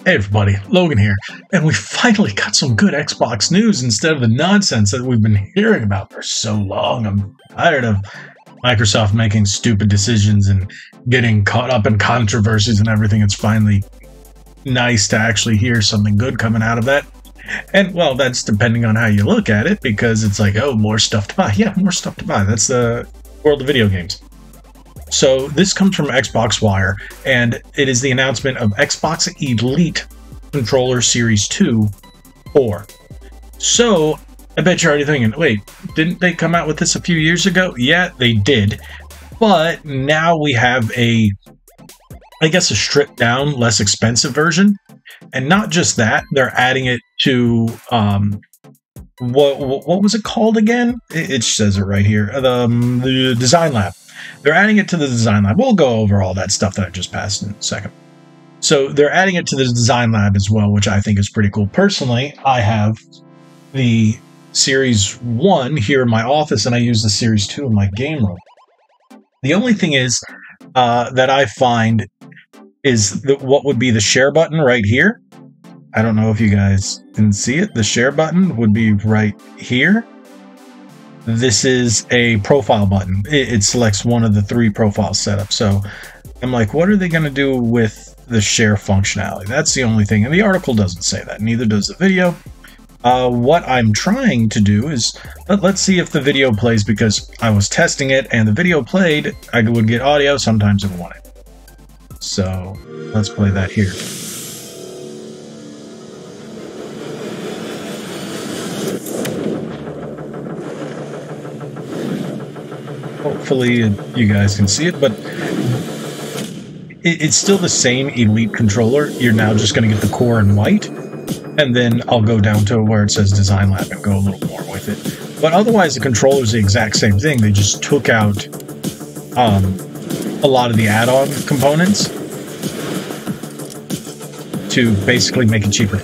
Hey everybody, Logan here, and we finally got some good Xbox news instead of the nonsense that we've been hearing about for so long. I'm tired of Microsoft making stupid decisions and getting caught up in controversies and everything. It's finally nice to actually hear something good coming out of that. And, well, that's depending on how you look at it, because it's like, oh, more stuff to buy. Yeah, more stuff to buy. That's the world of video games. So this comes from Xbox Wire, and it is the announcement of Xbox Elite Controller Series 2 4. So I bet you're already thinking, wait, didn't they come out with this a few years ago? Yeah, they did. But now we have a stripped down, less expensive version. And not just that, they're adding it to, what was it called again? It says it right here, the Design Lab. They're adding it to the Design Lab. We'll go over all that stuff that I just passed in a second. So they're adding it to the Design Lab as well, which I think is pretty cool. Personally, I have the Series 1 here in my office, and I use the Series 2 in my game room. The only thing is that I find is what would be the share button right here. I don't know if you guys can see it. The share button would be right here. This is a profile button. It selects one of the 3 profiles set up. So I'm like, what are they going to do with the share functionality? That's the only thing. And the article doesn't say that. Neither does the video. What I'm trying to do is, let's see if the video plays, because I was testing it and the video played. I would get audio. Sometimes it wouldn't. So let's play that here. Hopefully you guys can see it, but it's still the same Elite controller. You're now just going to get the core in white, and then I'll go down to where it says Design Lab and go a little more with it. But otherwise, the controller is the exact same thing. They just took out a lot of the add-on components to basically make it cheaper.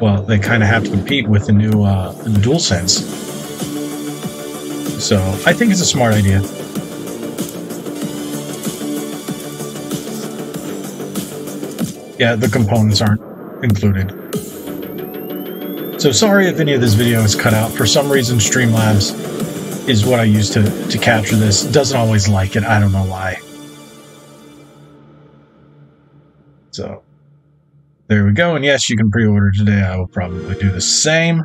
Well, they kind of have to compete with the new DualSense. So I think it's a smart idea. Yeah, the components aren't included. So sorry if any of this video is cut out. For some reason, Streamlabs is what I use to capture this. Doesn't always like it. I don't know why. So there we go. And yes, you can pre-order today. I will probably do the same.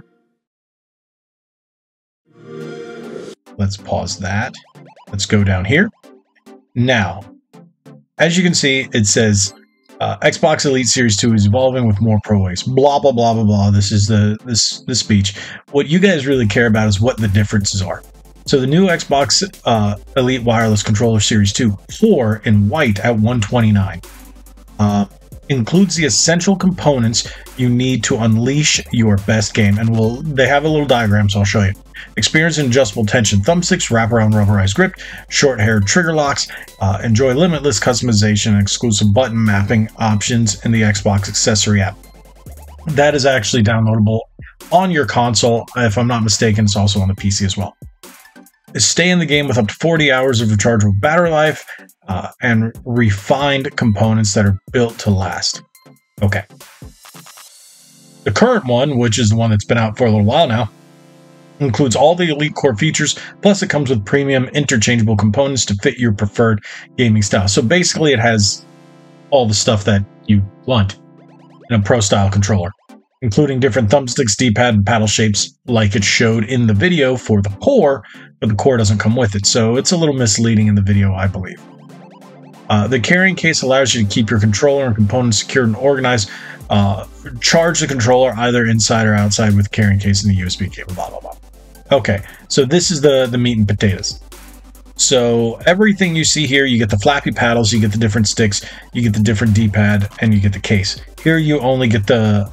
Let's pause that. Let's go down here. Now, as you can see, it says Xbox Elite Series 2 is evolving with more pro ways. Blah, blah, blah, blah, blah. This is the speech. What you guys really care about is what the differences are. So the new Xbox Elite Wireless Controller Series 2 4 in white at $129 includes the essential components you need to unleash your best game. And they have a little diagram, so I'll show you. Experience adjustable tension thumbsticks, wraparound rubberized grip, short-haired trigger locks, enjoy limitless customization and exclusive button mapping options in the Xbox accessory app. That is actually downloadable on your console. If I'm not mistaken, it's also on the PC as well. Stay in the game with up to 40 hours of rechargeable battery life and refined components that are built to last. Okay. The current one, which is the one that's been out for a little while now, includes all the Elite core features, plus it comes with premium interchangeable components to fit your preferred gaming style. So basically it has all the stuff that you want in a pro-style controller, including different thumbsticks, D-pad, and paddle shapes like it showed in the video for the core, but the core doesn't come with it, so it's a little misleading in the video, I believe. The carrying case allows you to keep your controller and components secured and organized. Charge the controller either inside or outside with carrying case and the USB cable, blah, blah, blah. Okay, so this is the meat and potatoes. So everything you see here, you get the flappy paddles, you get the different sticks, you get the different D-pad, and you get the case. Here you only get the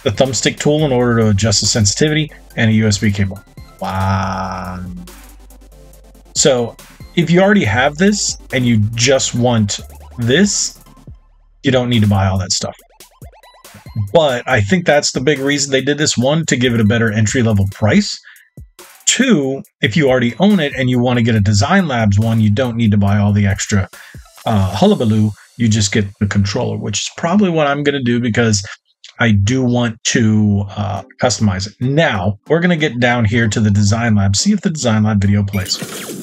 thumbstick tool in order to adjust the sensitivity and a USB cable. Wow. So if you already have this and you just want this, you don't need to buy all that stuff. But I think that's the big reason they did this. One, to give it a better entry-level price. Two, if you already own it and you want to get a Design Labs one, you don't need to buy all the extra hullabaloo. you just get the controller, which is probably what I'm going to do because I do want to customize it. Now, we're going to get down here to the Design Lab, see if the Design Lab video plays.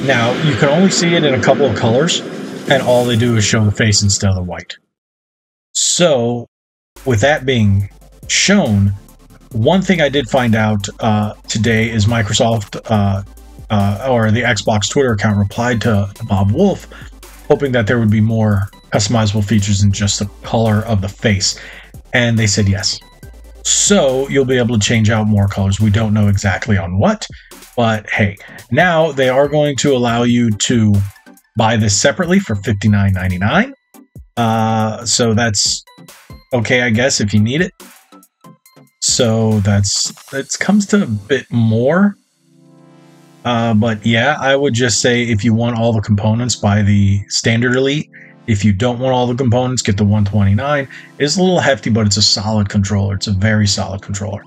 Now, you can only see it in a couple of colors, and all they do is show the face instead of the white. So, with that being shown, one thing I did find out today is Microsoft, or the Xbox Twitter account, replied to Bob Wolf, hoping that there would be more customizable features than just the color of the face. And they said yes. So, you'll be able to change out more colors. We don't know exactly on what. But hey, now they are going to allow you to buy this separately for $59.99. So that's okay, I guess, if you need it. So it comes to a bit more. But yeah, I would just say if you want all the components, buy the standard Elite. If you don't want all the components, get the 129. It's a little hefty, but it's a solid controller. It's a very solid controller.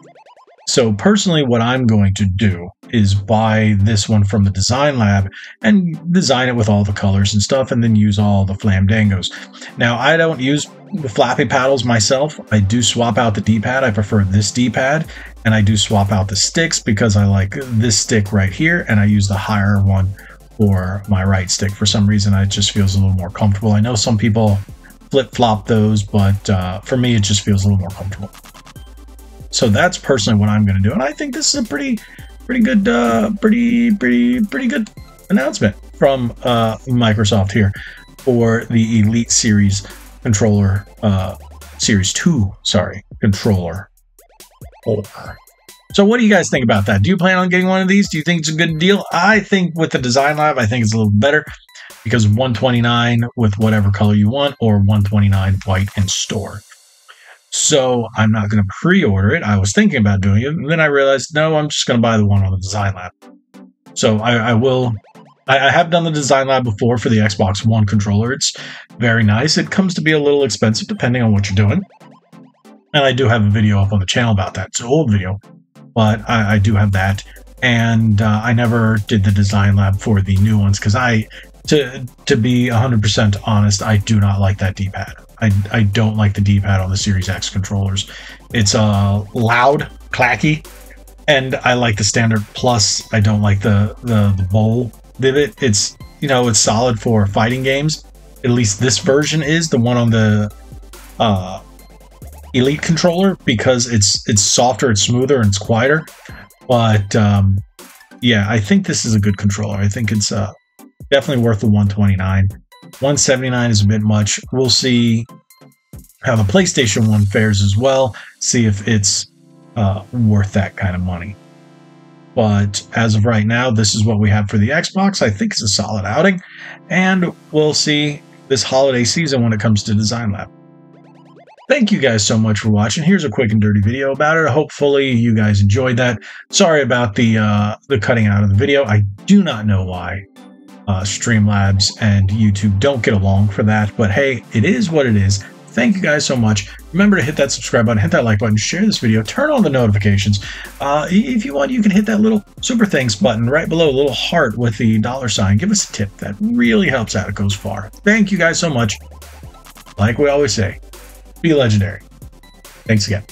So personally, what I'm going to do is buy this one from the Design Lab and design it with all the colors and stuff, and then use all the flamdangos. Now, I don't use the flappy paddles myself. I do swap out the D-pad. I prefer this D-pad, and I do swap out the sticks because I like this stick right here, and I use the higher one for my right stick. For some reason, it just feels a little more comfortable. I know some people flip-flop those, but for me, it just feels a little more comfortable. So that's personally what I'm going to do, and I think this is a pretty good announcement from Microsoft here for the Elite Series controller, Series 2, sorry, controller. So what do you guys think about that? Do you plan on getting one of these? Do you think it's a good deal? I think with the Design Lab, I think it's a little better because 129 with whatever color you want, or 129 white in store. So I'm not going to pre-order it. I was thinking about doing it, and then I realized, no, I'm just going to buy the one on the Design Lab. So I will. I have done the Design Lab before for the Xbox One controller. It's very nice. It comes to be a little expensive depending on what you're doing. And I do have a video up on the channel about that. It's an old video, but I do have that. And I never did the Design Lab for the new ones because to be 100% honest, I do not like that D-pad. I don't like the D-pad on the Series X controllers. It's loud, clacky, and I like the standard plus. I don't like the bowl divot. It's, you know, it's solid for fighting games. At least this version is the one on the Elite controller because it's softer, it's smoother, and it's quieter. But yeah, I think this is a good controller. I think it's definitely worth the 129. 179 is a bit much. We'll see how the PlayStation 1 fares as well. See if it's worth that kind of money. But as of right now, this is what we have for the Xbox. I think it's a solid outing. And we'll see this holiday season when it comes to Design Lab. Thank you guys so much for watching. Here's a quick and dirty video about it. Hopefully you guys enjoyed that. Sorry about the cutting out of the video. I do not know why Streamlabs and YouTube don't get along for that, but hey, it is what it is. Thank you guys so much. Remember to hit that subscribe button, hit that like button, share this video, turn on the notifications. If you want, you can hit that little super thanks button right below, a little heart with the $sign. Give us a tip. That really helps out. It goes far. Thank you guys so much. Like we always say, be legendary. Thanks again.